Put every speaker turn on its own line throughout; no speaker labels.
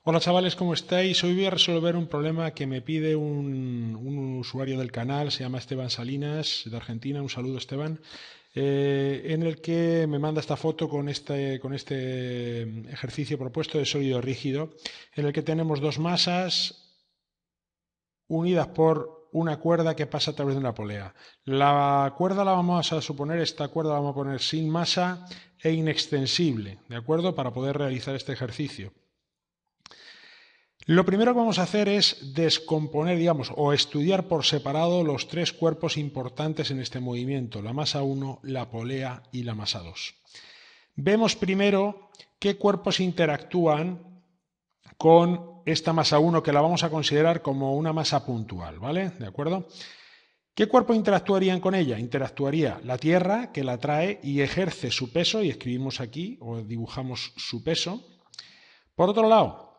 Hola chavales, ¿cómo estáis? Hoy voy a resolver un problema que me pide un usuario del canal, se llama Esteban Salinas, de Argentina. Un saludo, Esteban. En el que me manda esta foto con este ejercicio propuesto de sólido rígido, en el que tenemos dos masas unidas por una cuerda que pasa a través de una polea. La cuerda la vamos a suponer, esta cuerda la vamos a poner sin masa e inextensible, ¿de acuerdo? Para poder realizar este ejercicio. Lo primero que vamos a hacer es descomponer, digamos, o estudiar por separado los tres cuerpos importantes en este movimiento: la masa 1, la polea y la masa 2. Vemos primero qué cuerpos interactúan con esta masa 1, que la vamos a considerar como una masa puntual, ¿vale? ¿De acuerdo? ¿Qué cuerpo interactuarían con ella? Interactuaría la Tierra, que la trae y ejerce su peso, y escribimos aquí o dibujamos su peso. Por otro lado,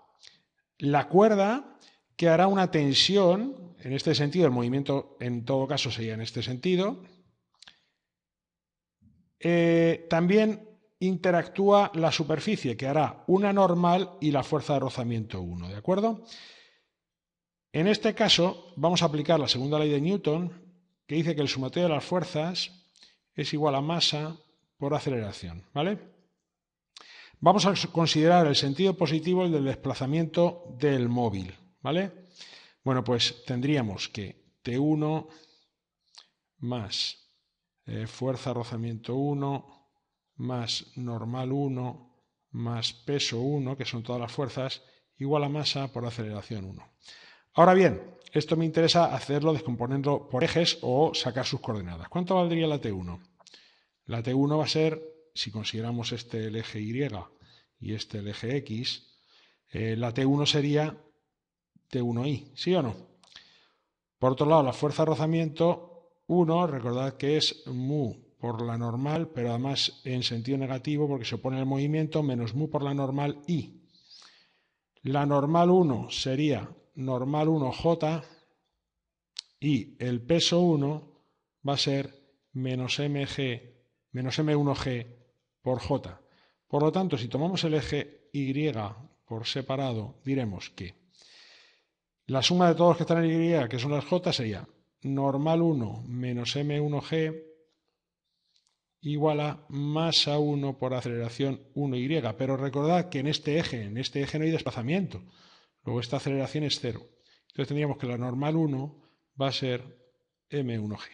la cuerda, que hará una tensión, en este sentido, el movimiento en todo caso sería en este sentido. También interactúa la superficie, que hará una normal y la fuerza de rozamiento 1, ¿de acuerdo? En este caso vamos a aplicar la segunda ley de Newton, que dice que el sumatorio de las fuerzas es igual a masa por aceleración, ¿vale? Vamos a considerar el sentido positivo, el del desplazamiento del móvil, ¿vale? Bueno, pues tendríamos que T1 más fuerza rozamiento 1 más normal 1 más peso 1, que son todas las fuerzas, igual a masa por aceleración 1. Ahora bien, esto me interesa hacerlo descomponiendo por ejes o sacar sus coordenadas. ¿Cuánto valdría la T1? La T1 va a ser, si consideramos este el eje Y y este el eje X, la T1 sería T1I, ¿sí o no? Por otro lado, la fuerza de rozamiento 1, recordad que es mu por la normal, pero además en sentido negativo porque se opone al movimiento, menos mu por la normal I. La normal 1 sería normal 1J y el peso 1 va a ser menos M1G por J. Por lo tanto, si tomamos el eje Y por separado, diremos que la suma de todos los que están en Y, que son las J, sería normal 1 menos M1G igual a masa 1 por aceleración 1Y. Pero recordad que en este eje no hay desplazamiento. Luego esta aceleración es 0. Entonces tendríamos que la normal 1 va a ser M1G.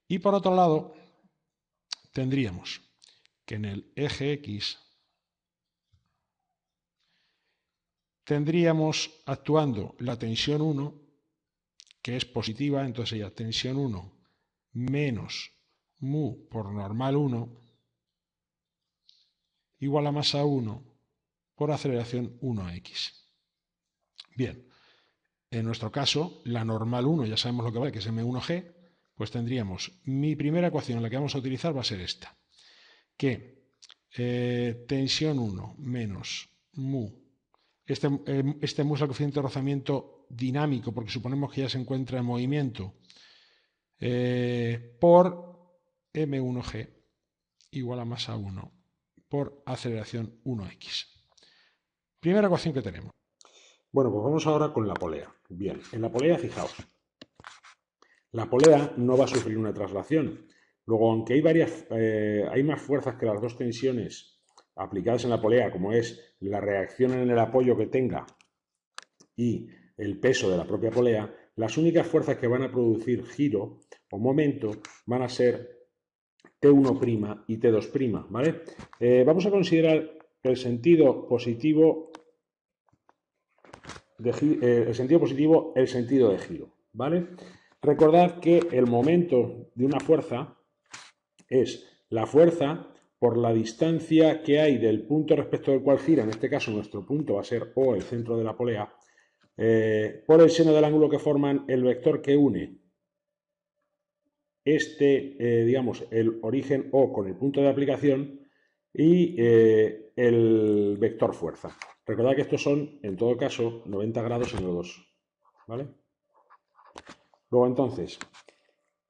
Y por otro lado, tendríamos que en el eje X tendríamos actuando la tensión 1, que es positiva, entonces sería tensión 1 menos mu por normal 1 igual a masa 1 por aceleración 1x. Bien, en nuestro caso, la normal 1 ya sabemos lo que vale, que es M1G, pues tendríamos, mi primera ecuación, la que vamos a utilizar va a ser esta, que tensión 1 menos mu, este mu es el coeficiente de rozamiento dinámico, porque suponemos que ya se encuentra en movimiento, por M1G igual a masa 1 por aceleración 1x. Primera ecuación que tenemos.
Bueno, pues vamos ahora con la polea. Bien, en la polea, fijaos, la polea no va a sufrir una traslación. Luego, aunque hay más fuerzas que las dos tensiones aplicadas en la polea, como es la reacción en el apoyo que tenga y el peso de la propia polea, las únicas fuerzas que van a producir giro o momento van a ser T1' y T2', ¿vale? Vamos a considerar el sentido positivo el sentido de giro, ¿vale? Recordad que el momento de una fuerza es la fuerza por la distancia que hay del punto respecto del cual gira, en este caso nuestro punto va a ser O, el centro de la polea, por el seno del ángulo que forman el vector que une digamos, el origen O con el punto de aplicación y el vector fuerza. Recordad que estos son, en todo caso, 90 grados en los dos, ¿vale? Luego, entonces,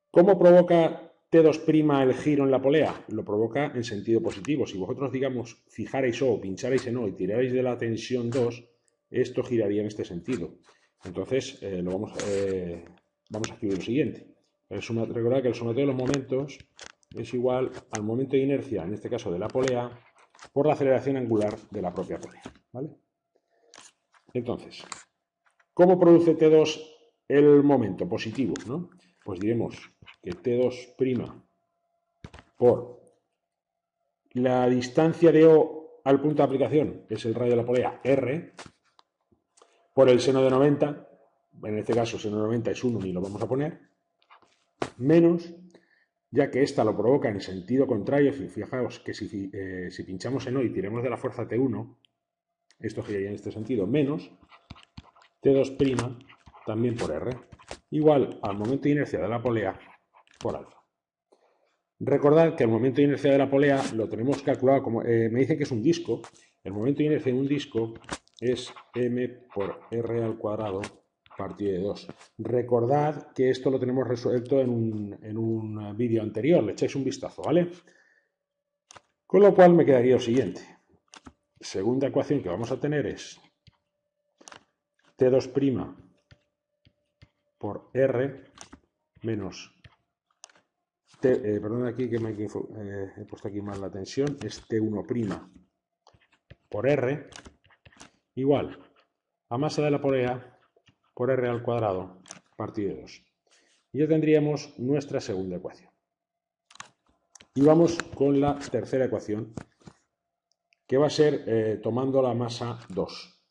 ¿cómo provoca T2' el giro en la polea? Lo provoca en sentido positivo. Si vosotros, digamos, fijarais O, pincharais en O y tirarais de la tensión 2, esto giraría en este sentido. Entonces, vamos a escribir lo siguiente. Recordad que el sumatorio de los momentos es igual al momento de inercia, en este caso de la polea, por la aceleración angular de la propia polea, ¿vale? Entonces, ¿cómo produce T2 el momento positivo, ¿no? Pues diremos que T2' por la distancia de O al punto de aplicación, que es el radio de la polea, R, por el seno de 90, en este caso seno de 90 es 1 y lo vamos a poner, menos, ya que esta lo provoca en sentido contrario, fijaos que si pinchamos en O y tiramos de la fuerza T1, esto giraría en este sentido, menos T2' también por R, igual al momento de inercia de la polea por alfa. Recordad que el momento de inercia de la polea lo tenemos calculado como, me dice que es un disco, el momento de inercia de un disco es m por r al cuadrado partido de 2. Recordad que esto lo tenemos resuelto en un vídeo anterior, le echáis un vistazo, ¿vale? Con lo cual me quedaría lo siguiente. Segunda ecuación que vamos a tener es T2' por R menos perdón, aquí que he puesto aquí mal la tensión, es T1' por R igual a masa de la polea por R al cuadrado partido de 2. Y ya tendríamos nuestra segunda ecuación. Y vamos con la tercera ecuación, que va a ser tomando la masa 2.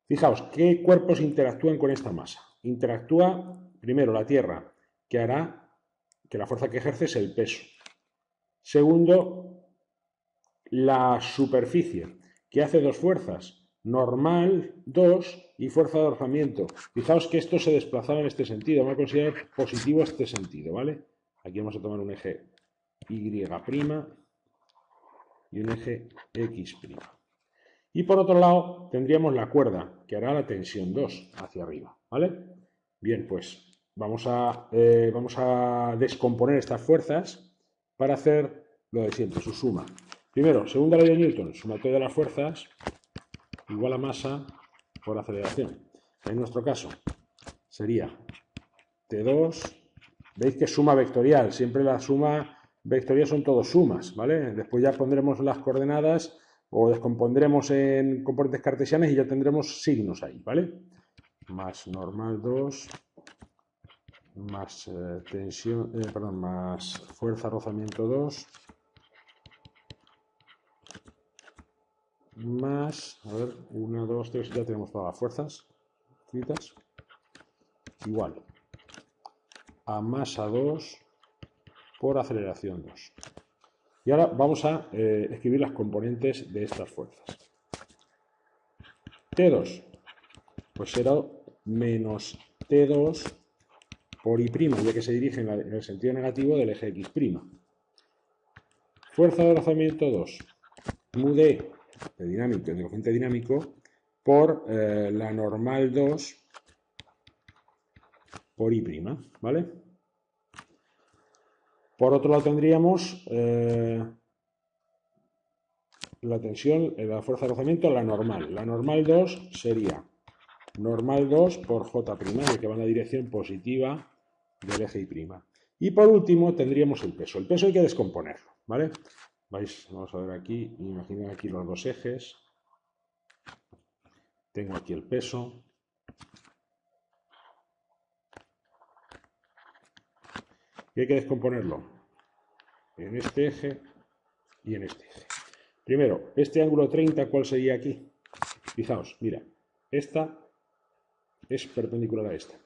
Fijaos, ¿qué cuerpos interactúan con esta masa? Interactúa primero la Tierra, que hará que la fuerza que ejerce es el peso. Segundo, la superficie, que hace dos fuerzas, normal 2 y fuerza de rozamiento. Fijaos que esto se desplazaba en este sentido, vamos a considerar positivo este sentido, ¿vale? Aquí vamos a tomar un eje Y' y un eje X'. Y por otro lado tendríamos la cuerda, que hará la tensión 2 hacia arriba, ¿vale? Bien, pues vamos a descomponer estas fuerzas para hacer lo de siempre, su suma. Primero, segunda ley de Newton, sumatorio de las fuerzas igual a masa por aceleración. En nuestro caso sería T2, veis que es suma vectorial, siempre la suma vectorial son todos sumas, ¿vale? Después ya pondremos las coordenadas o descompondremos en componentes cartesianas y ya tendremos signos ahí, ¿vale? Más normal 2 más más fuerza rozamiento 2 más, a ver, 1, 2, 3, ya tenemos todas las fuerzas escritas, igual a masa 2 por aceleración 2. Y ahora vamos a escribir las componentes de estas fuerzas. T2, pues será menos T2 por I', ya que se dirige en el sentido negativo del eje X'. Fuerza de rozamiento 2, mu d de dinámico, de coeficiente dinámico, por la normal 2 por I', ¿vale? Por otro lado tendríamos la tensión, la fuerza de rozamiento, la normal. La normal 2 sería normal 2 por J', que va en la dirección positiva del eje Y'. Y por último tendríamos el peso. El peso hay que descomponerlo, ¿vale? Vamos a ver aquí, imaginen aquí los dos ejes. Tengo aquí el peso. Y hay que descomponerlo en este eje y en este eje. Primero, este ángulo 30, ¿cuál sería aquí? Fijaos, mira, esta es perpendicular a esta.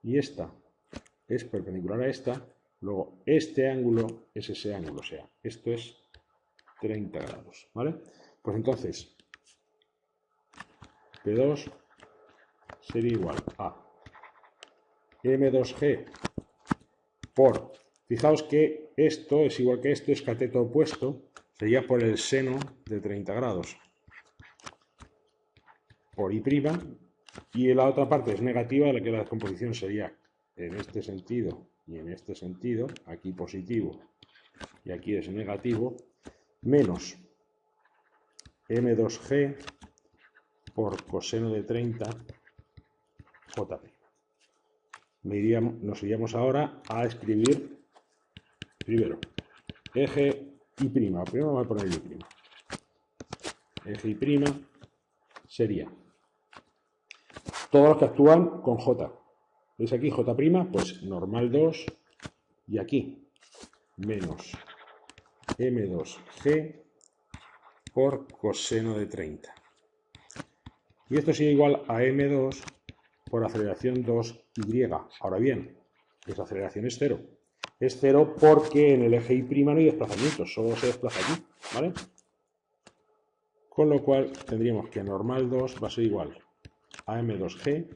Y esta es perpendicular a esta. Luego, este ángulo es ese ángulo, o sea, esto es 30 grados, ¿vale? Pues entonces, P2 sería igual a M2G por, fijaos que esto es igual que esto, es cateto opuesto, sería por el seno de 30 grados, por I', y la otra parte es negativa, la que la descomposición sería en este sentido y en este sentido, aquí positivo y aquí es negativo, menos M2G por coseno de 30 J'. Nos iríamos ahora a escribir primero eje y prima. Primero vamos a poner y prima. Eje y prima sería todos los que actúan con J. ¿Veis aquí J'? Pues normal 2 y aquí menos M2G por coseno de 30. Y esto sería igual a M2 por aceleración 2Y. Ahora bien, esa aceleración es 0. Es 0 porque en el eje Y no hay desplazamiento, solo se desplaza aquí, ¿vale? Con lo cual tendríamos que normal 2 va a ser igual a M2G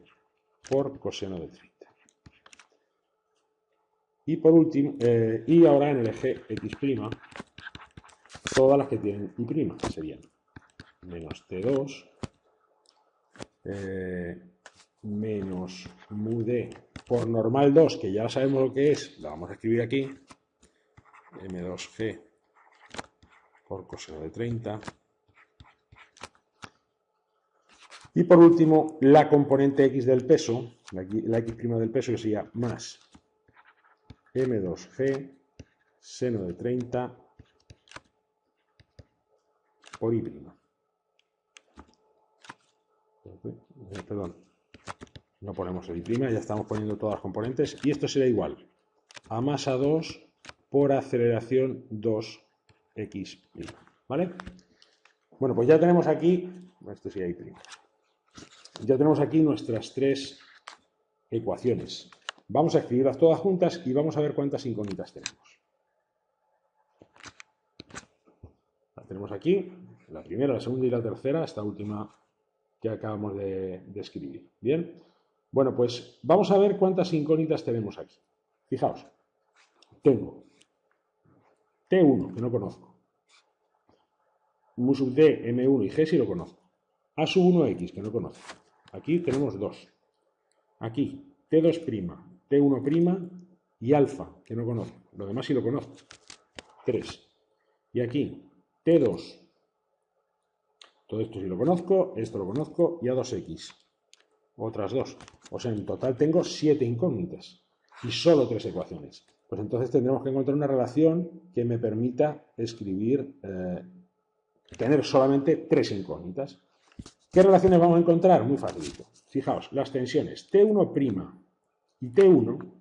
por coseno de 30. Y por último, y ahora en el eje X', todas las que tienen Y' serían menos T2 menos mu d por normal 2, que ya sabemos lo que es, la vamos a escribir aquí, M2G por coseno de 30. Y por último, la componente X del peso, la X' del peso, que sería más M2G seno de 30 por Y'. Perdón, no ponemos el Y', ya estamos poniendo todas las componentes. Y esto será igual a masa 2 por aceleración 2x'. ¿Vale? Bueno, pues ya tenemos aquí, esto sí Y'. Ya tenemos aquí nuestras tres ecuaciones. Vamos a escribirlas todas juntas y vamos a ver cuántas incógnitas tenemos. Las tenemos aquí, la primera, la segunda y la tercera, esta última que acabamos de escribir. ¿Bien? Bueno, pues vamos a ver cuántas incógnitas tenemos aquí. Fijaos, tengo T1, que no conozco, mu sub D, M1 y G si lo conozco, A sub 1X, que no conozco. Aquí tenemos 2. Aquí T2', T1' y alfa, que no conozco. Lo demás sí lo conozco. 3. Y aquí T2. Todo esto sí lo conozco, esto lo conozco y A2X. Otras 2. O sea, en total tengo 7 incógnitas y solo 3 ecuaciones. Pues entonces tendremos que encontrar una relación que me permita escribir, tener solamente 3 incógnitas. ¿Qué relaciones vamos a encontrar? Muy facilito. Fijaos, las tensiones T1' y T1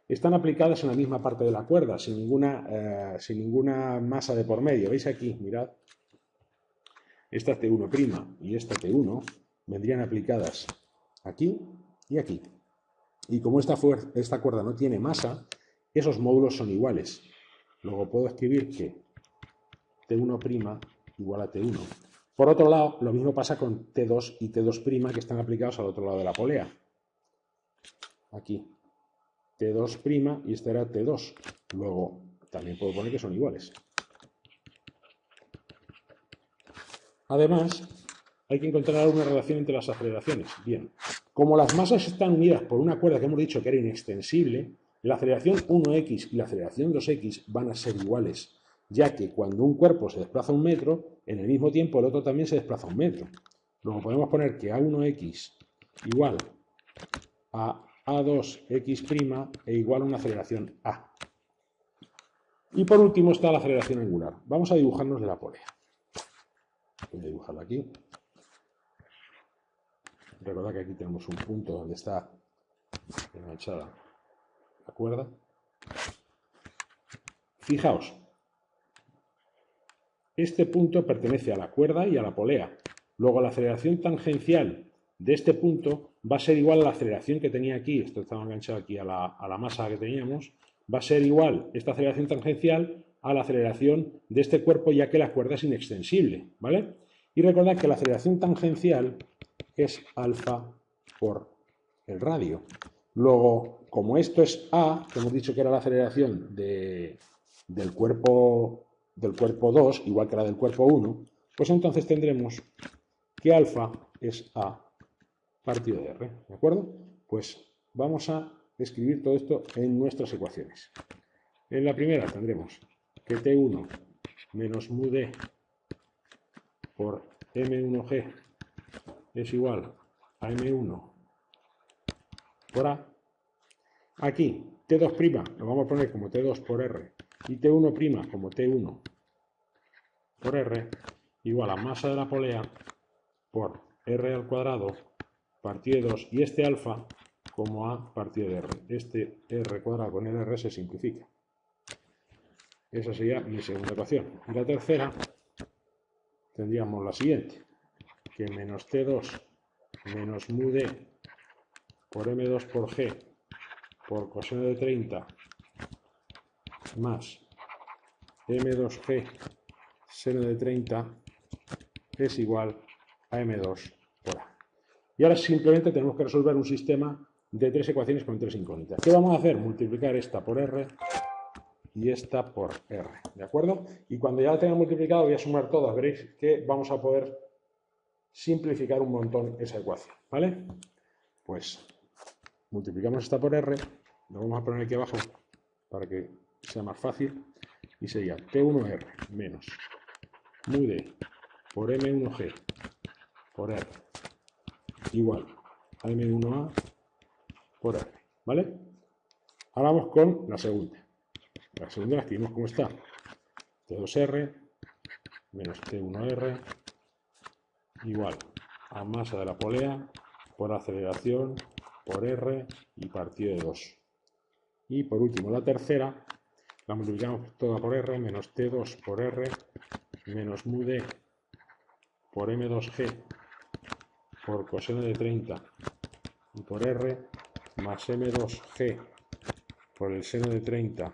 están aplicadas en la misma parte de la cuerda, sin ninguna masa de por medio. ¿Veis aquí? Mirad. Esta T1' y esta T1 vendrían aplicadas aquí y aquí. Y como esta cuerda no tiene masa, esos módulos son iguales. Luego puedo escribir que T1' igual a T1. Por otro lado, lo mismo pasa con T2 y T2' que están aplicados al otro lado de la polea. Aquí T2' y este era T2. Luego también puedo poner que son iguales. Además, hay que encontrar una relación entre las aceleraciones. Bien, como las masas están unidas por una cuerda que hemos dicho que era inextensible, la aceleración 1x y la aceleración 2x van a ser iguales, ya que cuando un cuerpo se desplaza 1 metro, en el mismo tiempo el otro también se desplaza 1 metro. Luego podemos poner que A1x igual a A2x' e igual a una aceleración A. Y por último está la aceleración angular. Vamos a dibujarnos la polea. Voy a dibujarla aquí. Recordad que aquí tenemos un punto donde está enganchada la cuerda. Fijaos, este punto pertenece a la cuerda y a la polea. Luego la aceleración tangencial de este punto va a ser igual a la aceleración que tenía aquí, esto estaba enganchado aquí a la masa que teníamos, va a ser igual esta aceleración tangencial a la aceleración de este cuerpo, ya que la cuerda es inextensible, ¿vale? Y recordad que la aceleración tangencial es alfa por el radio. Luego, como esto es A, que hemos dicho que era la aceleración del cuerpo 2, igual que la del cuerpo 1, pues entonces tendremos que alfa es A partido de R, ¿de acuerdo? Pues vamos a escribir todo esto en nuestras ecuaciones. En la primera tendremos que T1 menos mu d por M1G es igual a M1 por A. Aquí, T2' lo vamos a poner como T2 por R y T1' como T1 por R igual a masa de la polea por R al cuadrado partido de 2 y este alfa como A partido de R. Este R cuadrado con el R se simplifica. Esa sería mi segunda ecuación. Y la tercera tendríamos la siguiente, que menos T2 menos mu D por M2 por G por coseno de 30 más M2G seno de 30 es igual a M2 por A. Y ahora simplemente tenemos que resolver un sistema de 3 ecuaciones con 3 incógnitas. ¿Qué vamos a hacer? Multiplicar esta por R y esta por R, ¿de acuerdo? Y cuando ya la tenga multiplicado voy a sumar todas, veréis que vamos a poder simplificar un montón esa ecuación, ¿vale? Pues multiplicamos esta por R, lo vamos a poner aquí abajo para que sea más fácil, y sería T1R menos mu D por M1G por R igual a M1A por R, ¿vale? Ahora vamos con la segunda. La segunda la escribimos como está. T2R menos T1R igual a masa de la polea por aceleración por R y partido de 2. Y por último la tercera la multiplicamos toda por R menos T2 por R menos mu D por M2G por coseno de 30 y por R más M2G por el seno de 30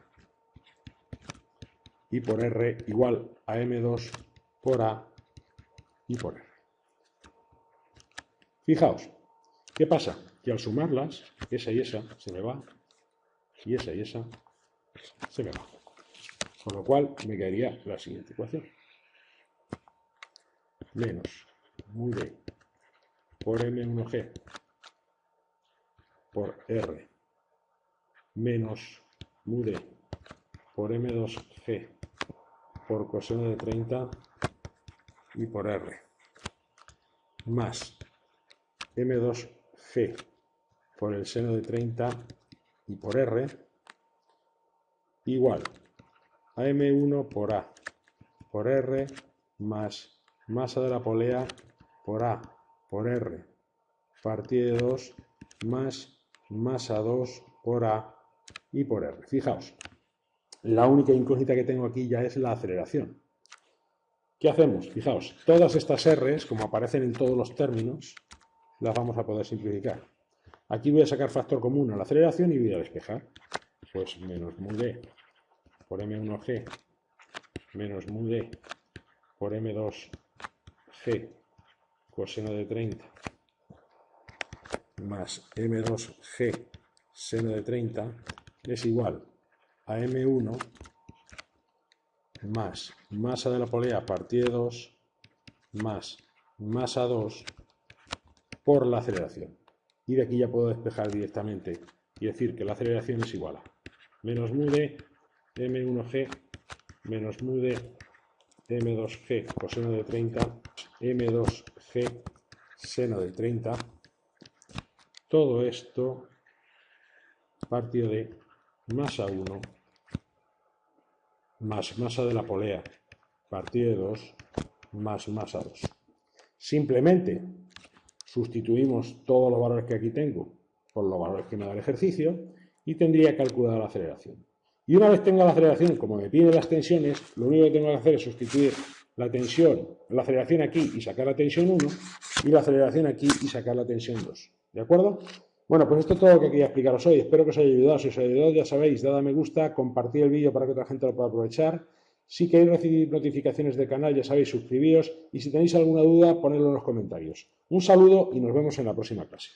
y por R igual a M2 por A y por R. Fijaos, ¿qué pasa? Que al sumarlas, esa y esa se me va, y esa se me va. Con lo cual me quedaría la siguiente ecuación. Menos mu D por M1G por R menos mu D por M2G por coseno de 30 y por R más M2G por el seno de 30 y por R igual a M1 por A por R más masa de la polea por A por R partido de 2 más masa 2 por A y por R. Fijaos, la única incógnita que tengo aquí ya es la aceleración. ¿Qué hacemos? Fijaos, todas estas R's, como aparecen en todos los términos, las vamos a poder simplificar. Aquí voy a sacar factor común a la aceleración y voy a despejar. Pues menos mu D por M1G menos mu D por M2G coseno de 30 más M2G seno de 30 es igual a M1 más masa de la polea partido de 2 más masa 2 por la aceleración. Y de aquí ya puedo despejar directamente y decir que la aceleración es igual a menos mu de M1G menos mu de M2G coseno de 30 M2G seno de 30. Todo esto partido de masa 1 más masa de la polea partido de 2 más masa 2. Simplemente sustituimos todos los valores que aquí tengo por los valores que me da el ejercicio y tendría calculada la aceleración. Y una vez tenga la aceleración, como me piden las tensiones, lo único que tengo que hacer es sustituir la tensión, la aceleración aquí y sacar la tensión 1 y la aceleración aquí y sacar la tensión 2. ¿De acuerdo? Bueno, pues esto es todo lo que quería explicaros hoy. Espero que os haya ayudado. Si os ha ayudado, ya sabéis, dad a me gusta, compartid el vídeo para que otra gente lo pueda aprovechar. Si queréis recibir notificaciones del canal, ya sabéis, suscribíos. Y si tenéis alguna duda, ponedlo en los comentarios. Un saludo y nos vemos en la próxima clase.